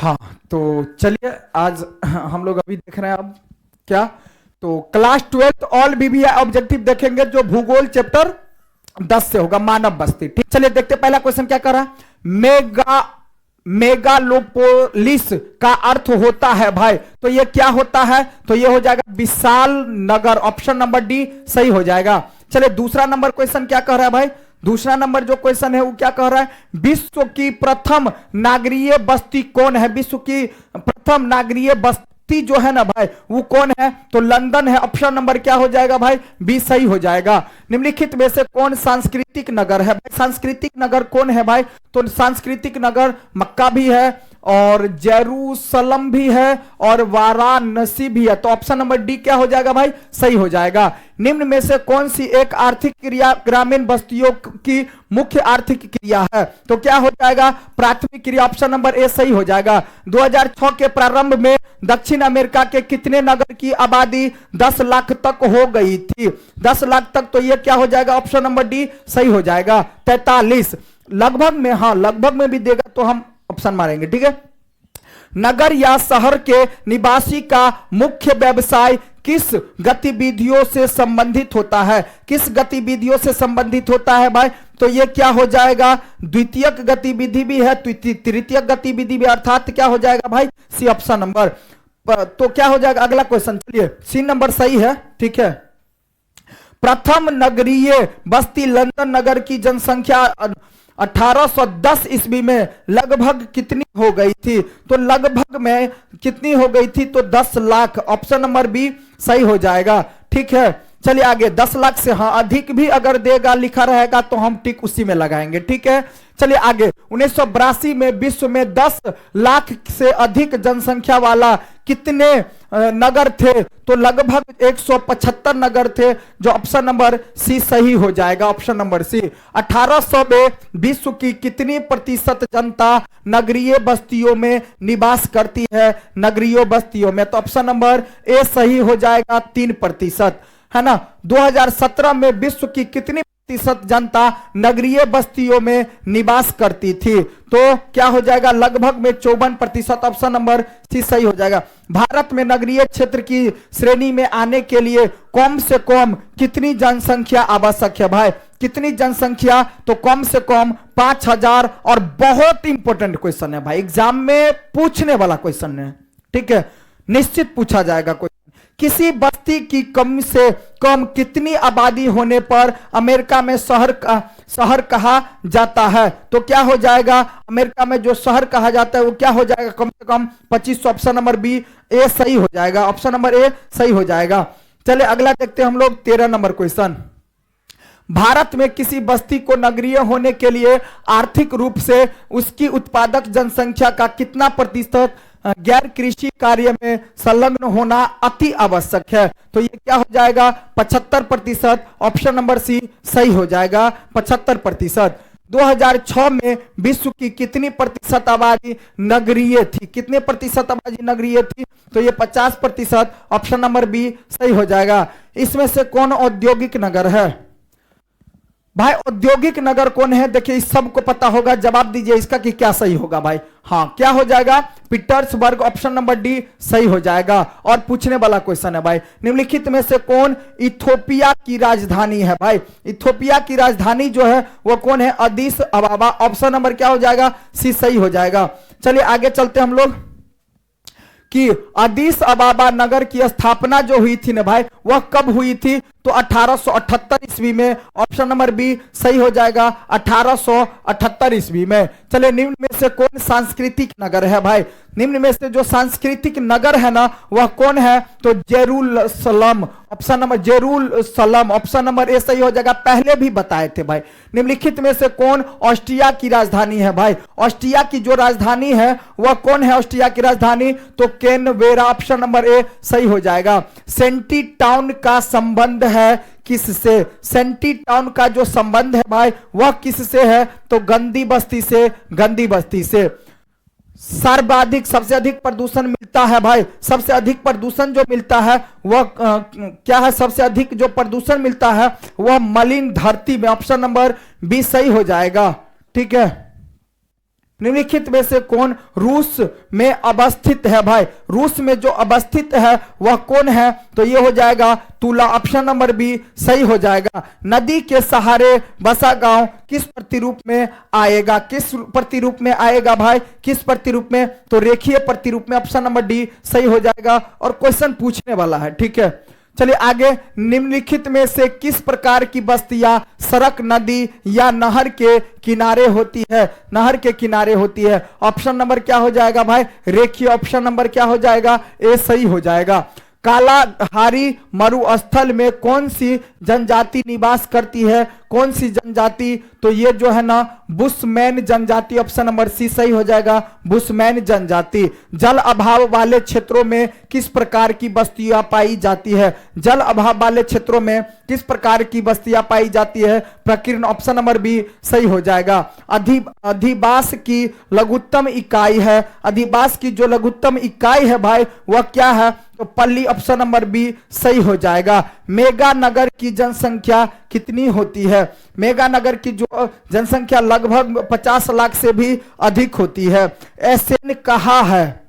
हाँ, तो चलिए आज हम लोग अभी देख रहे हैं अब क्या, तो क्लास 12 ऑल बीबीए ऑब्जेक्टिव देखेंगे जो भूगोल चैप्टर 10 से होगा, मानव बस्ती। ठीक, चलिए देखते पहला क्वेश्चन क्या कर रहा है। मेगालोपोलिस का अर्थ होता है भाई, तो ये क्या होता है, तो ये हो जाएगा Vishal Nagar, option number D सही हो जाएगा। चलिए दूसरा नंबर क्वेश्चन क्या कह रहा है भाई, दूसरा नंबर जो क्वेश्चन है वो क्या कह रहा है, विश्व की प्रथम नागरीय बस्ती कौन है, विश्व की प्रथम नागरीय बस्ती जो है ना भाई वो कौन है, तो लंदन है, ऑप्शन नंबर क्या हो जाएगा भाई, बी सही हो जाएगा। निम्नलिखित में से कौन सांस्कृतिक नगर है भाई, सांस्कृतिक नगर कौन है भाई, तो सांस्कृतिक नगर मक्का भी है और जेरूसलम भी है और वाराणसी भी है, तो ऑप्शन नंबर डी क्या हो जाएगा भाई, सही हो जाएगा। निम्न में से कौन सी एक आर्थिक क्रिया ग्रामीण बस्तियों की मुख्य आर्थिक क्रिया है, तो क्या हो जाएगा, प्राथमिक क्रिया, ऑप्शन नंबर ए सही हो जाएगा। 2006 के प्रारंभ में दक्षिण अमेरिका के कितने नगर की आबादी 10 लाख तक हो गई थी, 10 लाख तक, तो ये क्या हो जाएगा, ऑप्शन नंबर डी सही हो जाएगा। 43 लगभग में, हाँ लगभग में भी देगा तो हम ऑप्शन मारेंगे, ठीक है। नगर या शहर के निवासी का मुख्य व्यवसाय किस गतिविधियों से संबंधित होता है, किस गतिविधियों से संबंधित होता है भाई, तो ये क्या हो जाएगा, द्वितीयक गतिविधि भी है, तृतीयक गतिविधि भी, अर्थात क्या हो जाएगा भाई, सी ऑप्शन नंबर। तो क्या हो जाएगा अगला क्वेश्चन, चलिए सी नंबर सही है, ठीक है। प्रथम नगरीय बस्ती लंदन नगर की जनसंख्या 1810 ईस्वी में लगभग कितनी हो गई थी, तो लगभग में कितनी हो गई थी, तो 10 लाख, ऑप्शन नंबर बी सही हो जाएगा, ठीक है। चलिए आगे, 10 लाख से हाँ अधिक भी अगर देगा लिखा रहेगा तो हम टिक उसी में लगाएंगे, ठीक है। चलिए आगे, 1982 में विश्व में 10 लाख से अधिक जनसंख्या वाला कितने नगर थे, तो लगभग 175 नगर थे, जो ऑप्शन नंबर सी सही हो जाएगा, ऑप्शन नंबर सी। 1800 में विश्व की कितनी प्रतिशत जनता नगरीय बस्तियों में निवास करती है, नगरीय बस्तियों में, तो ऑप्शन नंबर ए सही हो जाएगा, 3% है ना। 2017 में विश्व की कितनी प्रतिशत जनता नगरीय बस्तियों में निवास करती थी, तो क्या हो जाएगा, लगभग में 54%, ऑप्शन नंबर सी सही हो जाएगा। भारत में नगरीय क्षेत्र की श्रेणी में आने के लिए कम से कम कितनी जनसंख्या आवश्यक है भाई, कितनी जनसंख्या, तो कम से कम 5000, और बहुत इंपॉर्टेंट क्वेश्चन है भाई, एग्जाम में पूछने वाला क्वेश्चन है, ठीक है, निश्चित पूछा जाएगा क्वेश्चन। किसी बस्ती की कम से कम कितनी आबादी होने पर अमेरिका में शहर कहा जाता है, तो क्या हो जाएगा, अमेरिका में जो शहर कहा जाता है वो क्या हो जाएगा, कम से कम 25, ऑप्शन नंबर बी ए सही हो जाएगा, ऑप्शन नंबर ए सही हो जाएगा। चलिए अगला देखते हैं हम लोग 13 नंबर क्वेश्चन। भारत में किसी बस्ती को नगरीय होने के लिए आर्थिक रूप से उसकी उत्पादक जनसंख्या का कितना प्रतिशत गैर कृषि कार्य में संलग्न होना अति आवश्यक है, तो ये क्या हो जाएगा, 75%, ऑप्शन नंबर सी सही हो जाएगा, 75%। 2006 में विश्व की कितनी प्रतिशत आबादी नगरीय थी, कितने प्रतिशत आबादी नगरीय थी, तो ये 50%, ऑप्शन नंबर बी सही हो जाएगा। इसमें से कौन औद्योगिक नगर है भाई, औद्योगिक नगर कौन है, देखिए इस सबको पता होगा, जवाब दीजिए इसका कि क्या सही होगा भाई, हाँ क्या हो जाएगा, पीटर्सबर्ग, ऑप्शन नंबर डी सही हो जाएगा। और पूछने वाला क्वेश्चन है भाई, निम्नलिखित में से कौन इथोपिया की राजधानी है भाई, इथोपिया की राजधानी जो है वो कौन है, अदीस अबाबा, ऑप्शन नंबर क्या हो जाएगा, सी सही हो जाएगा। चलिए आगे चलते हम लोग कि अदीस अबाबा नगर की स्थापना जो हुई थी ना भाई, वह कब हुई थी, तो 1878 ईस्वी में, ऑप्शन नंबर बी सही हो जाएगा, 1878 ईस्वी में। चलिए निम्न में से कौन सांस्कृतिक नगर है भाई, निम्न में से जो सांस्कृतिक नगर है ना वह कौन है, तो Jerusalem, option number Jerusalem, option number A सही हो जाएगा, पहले भी बताए थे भाई। निम्नलिखित में से कौन ऑस्ट्रिया की राजधानी है भाई, ऑस्ट्रिया की जो राजधानी है वह कौन है, ऑस्ट्रिया की राजधानी, तो कैनबेरा, ऑप्शन नंबर ए सही हो जाएगा। सेंटी टाउन का संबंध है किससे, सेंटी टाउन का जो संबंध है भाई वह किससे है, तो गंदी बस्ती से, गंदी बस्ती से। सर्वाधिक सबसे अधिक प्रदूषण मिलता है भाई, सबसे अधिक प्रदूषण जो मिलता है वह क्या है, सबसे अधिक जो प्रदूषण मिलता है वह मलिन धरती में, ऑप्शन नंबर बी सही हो जाएगा, ठीक है। निम्नलिखित में से कौन रूस में अवस्थित है भाई? रूस में जो अवस्थित है वह कौन है? तो ये हो जाएगा तुला, ऑप्शन नंबर बी सही हो जाएगा। नदी के सहारे बसा गांव किस प्रतिरूप में आएगा? किस प्रतिरूप में आएगा भाई? किस प्रतिरूप में? तो रेखीय प्रतिरूप में, ऑप्शन नंबर डी सही हो जाएगा। और क्वेश्चन पूछने वाला है, ठीक है। चलिए आगे, निम्नलिखित में से किस प्रकार की बस्तियां सड़क, नदी या नहर के किनारे होती है? नहर के किनारे होती है। ऑप्शन नंबर क्या हो जाएगा भाई? रेखीय, ऑप्शन नंबर क्या हो जाएगा? ए सही हो जाएगा। कालाहारी मरुस्थल में कौन सी जनजाति निवास करती है? कौन सी जनजाति? तो ये जो है ना बुशमैन जनजाति, ऑप्शन नंबर सी सही हो जाएगा, बुशमैन जनजाति। जल अभाव वाले क्षेत्रों में किस प्रकार की बस्तियां पाई जाती है? जल अभाव वाले क्षेत्रों में किस प्रकार की बस्तियां पाई जाती है? प्रकीर्ण, ऑप्शन नंबर बी सही हो जाएगा। अधिवास की लघुत्तम इकाई है। अधिवास की जो लघुत्तम इकाई है भाई वह क्या है? तो पल्ली, ऑप्शन नंबर बी सही हो जाएगा। मेगा नगर की जनसंख्या कितनी होती है? मेगा नगर की जो जनसंख्या लगभग 50 लाख से भी अधिक होती है। एसेन कहाँ है?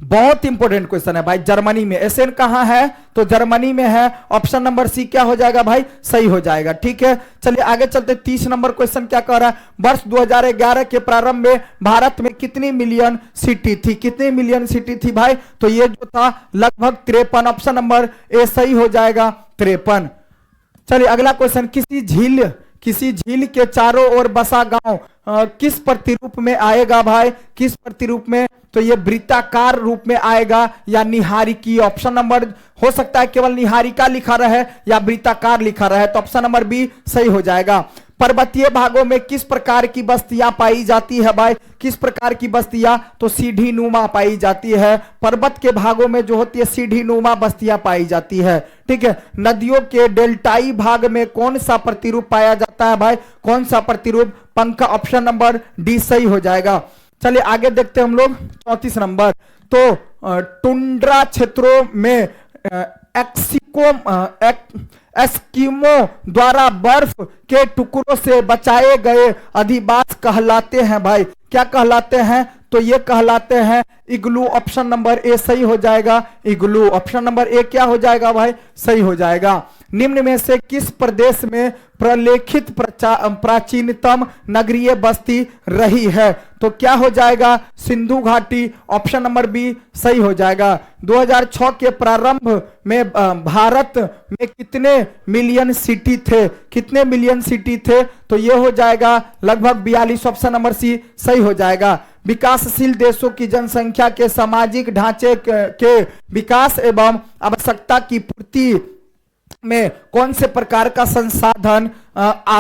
बहुत इंपॉर्टेंट क्वेश्चन है भाई। जर्मनी में। एसेन कहां है? तो जर्मनी में है, ऑप्शन नंबर सी क्या हो जाएगा भाई? सही हो जाएगा, ठीक है। चलिए आगे चलते, 30 नंबर क्वेश्चन क्या कह रहा है? वर्ष 2011 के प्रारंभ में भारत में कितनी मिलियन सिटी थी? कितनी मिलियन सिटी थी भाई? तो ये जो था लगभग 53, ऑप्शन नंबर ए सही हो जाएगा, 53। चलिए अगला क्वेश्चन, किसी झील के चारों ओर बसा गांव किस प्रतिरूप में आएगा भाई? किस प्रतिरूप में? तो ये वृत्ताकार रूप में आएगा या निहारिकी? ऑप्शन नंबर हो सकता है केवल निहारिका लिखा रहे या वृत्ताकार लिखा रहे, तो ऑप्शन नंबर बी सही हो जाएगा। पर्वतीय भागों में किस प्रकार की बस्तियां पाई जाती है भाई? किस प्रकार की बस्तियां? तो सीढ़ी नुमा पाई जाती है। पर्वत के भागों में जो होती है सीढ़ी नुमा बस्तियां पाई जाती है, ठीक है। नदियों के डेल्टाई भाग में कौन सा प्रतिरूप पाया जाता है भाई? कौन सा प्रतिरूप? पंखा, ऑप्शन नंबर डी सही हो जाएगा। चलिए आगे देखते हैं हम लोग 34 नंबर। तो टुंड्रा क्षेत्रों में एस्किमो द्वारा बर्फ के टुकड़ों से बचाए गए अधिवास कहलाते हैं भाई। क्या कहलाते हैं? तो ये कहलाते हैं इग्लू, ऑप्शन नंबर ए सही हो जाएगा, इग्लू। ऑप्शन नंबर ए क्या हो जाएगा भाई? सही हो जाएगा। निम्न में से किस प्रदेश में प्रलेखित प्राचीनतम नगरीय बस्ती रही है? तो क्या हो जाएगा? सिंधु घाटी, ऑप्शन नंबर बी सही हो जाएगा। 2006 के प्रारंभ में भारत में कितने मिलियन सिटी थे? कितने मिलियन सिटी थे? तो ये हो जाएगा लगभग 42, ऑप्शन नंबर सी सही हो जाएगा। विकासशील देशों की जनसंख्या के सामाजिक ढांचे के विकास एवं आवश्यकता की पूर्ति में कौन से प्रकार का संसाधन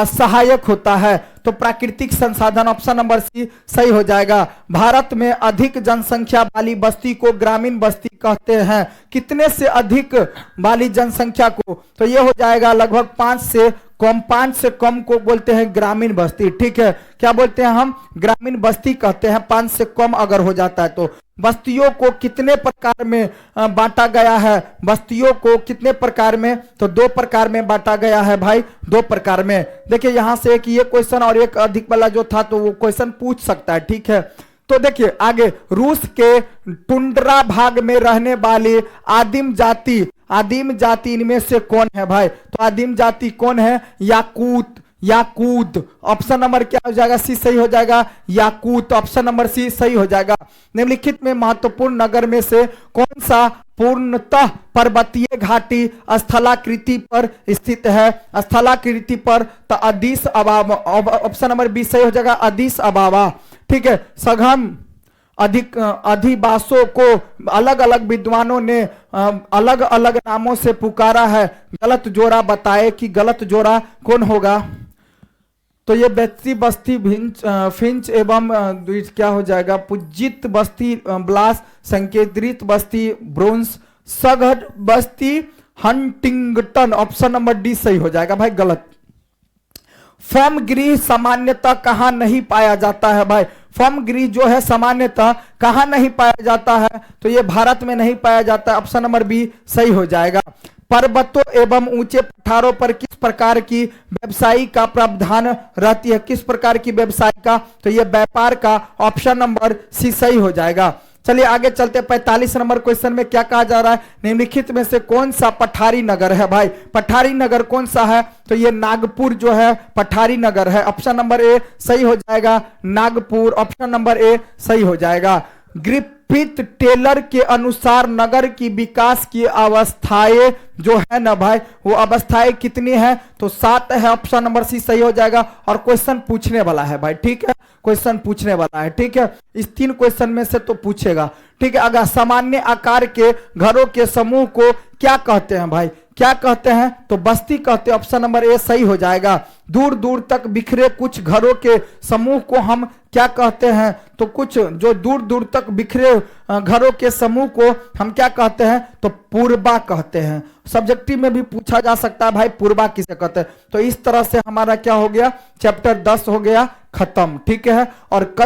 सहायक होता है? तो प्राकृतिक संसाधन, ऑप्शन नंबर सी सही हो जाएगा। भारत में अधिक जनसंख्या वाली बस्ती को ग्रामीण बस्ती कहते हैं। कितने से अधिक वाली जनसंख्या को? तो ये हो जाएगा लगभग 5 से कम। 5 से कम को बोलते हैं ग्रामीण बस्ती, ठीक है। क्या बोलते हैं हम? ग्रामीण बस्ती कहते हैं 5 से कम अगर हो जाता है तो। बस्तियों को कितने प्रकार में बांटा गया है? बस्तियों को कितने प्रकार में? तो 2 प्रकार में बांटा गया है भाई, 2 प्रकार में। देखिए यहां से एक ये क्वेश्चन और एक अधिक वाला जो था तो वो क्वेश्चन पूछ सकता है, ठीक है। तो देखिए आगे, रूस के टुंड्रा भाग में रहने वाली आदिम जाति इनमें से कौन है भाई? तो आदिम जाति कौन है? याकूत, ऑप्शन नंबर क्या हो जाएगा? सी सही हो जाएगा, याकूत, ऑप्शन नंबर सी सही हो जाएगा। निम्नलिखित में महत्वपूर्ण नगर में से कौन सा पूर्णतः पर्वतीय घाटी स्थलाकृति पर स्थित है? स्थलाकृति पर, तो अदीस अबाबा, ऑप्शन नंबर बी सही हो जाएगा, अदीस अबाबा, ठीक है। सघन अधिवासों को अलग अलग विद्वानों ने अलग अलग नामों से पुकारा है। गलत जोड़ा बताए कि गलत जोड़ा कौन होगा? तो ये बेत्सी बस्ती, फिंच एवं क्या हो जाएगा? पुजित बस्ती, ब्लास, संकेंद्रित बस्ती, ब्रोंस, सघन बस्ती, हंटिंगटन, ऑप्शन नंबर डी सही हो जाएगा भाई, गलत। फॉर्म गृह सामान्यतः कहां नहीं पाया जाता है भाई? फॉर्म गृह जो है सामान्यतः कहां नहीं पाया जाता है? तो ये भारत में नहीं पाया जाता, ऑप्शन नंबर बी सही हो जाएगा। पर्वतों एवं ऊंचे पठारों पर किस प्रकार की व्यवसायी का प्रावधान रहती है? किस प्रकार की व्यवसाय का? तो ये व्यापार का। ऑप्शन नंबर सी सही हो जाएगा। चलिए आगे चलते। 45 नंबर क्वेश्चन में क्या कहा जा रहा है? निम्नलिखित में से कौन सा पठारी नगर है भाई? पठारी नगर कौन सा है? तो ये नागपुर जो है पठारी नगर है। ऑप्शन नंबर ए सही हो जाएगा, नागपुर। ऑप्शन नंबर ए सही हो जाएगा। ग्रिफिथ टेलर के अनुसार नगर की विकास की अवस्थाएं जो है ना भाई, वो अवस्थाएं कितनी है? तो 7 है। ऑप्शन नंबर सी सही हो जाएगा। और क्वेश्चन पूछने वाला है भाई, ठीक है, क्वेश्चन पूछने वाला है, ठीक है। इस 3 क्वेश्चन में से तो पूछेगा, ठीक है। अगर सामान्य आकार के घरों के समूह को क्या कहते हैं भाई? क्या कहते हैं? तो बस्ती कहते हैं। ऑप्शन नंबर ए सही हो जाएगा। दूर दूर तक बिखरे कुछ घरों के समूह को हम क्या कहते हैं? तो कुछ जो दूर दूर तक बिखरे घरों के समूह को हम क्या कहते हैं? तो पूर्वा कहते हैं। सब्जेक्टिव में भी पूछा जा सकता है भाई, पूर्वा किसे कहते हैं। तो इस तरह से हमारा क्या हो गया? चैप्टर 10 हो गया खत्म, ठीक है। और कल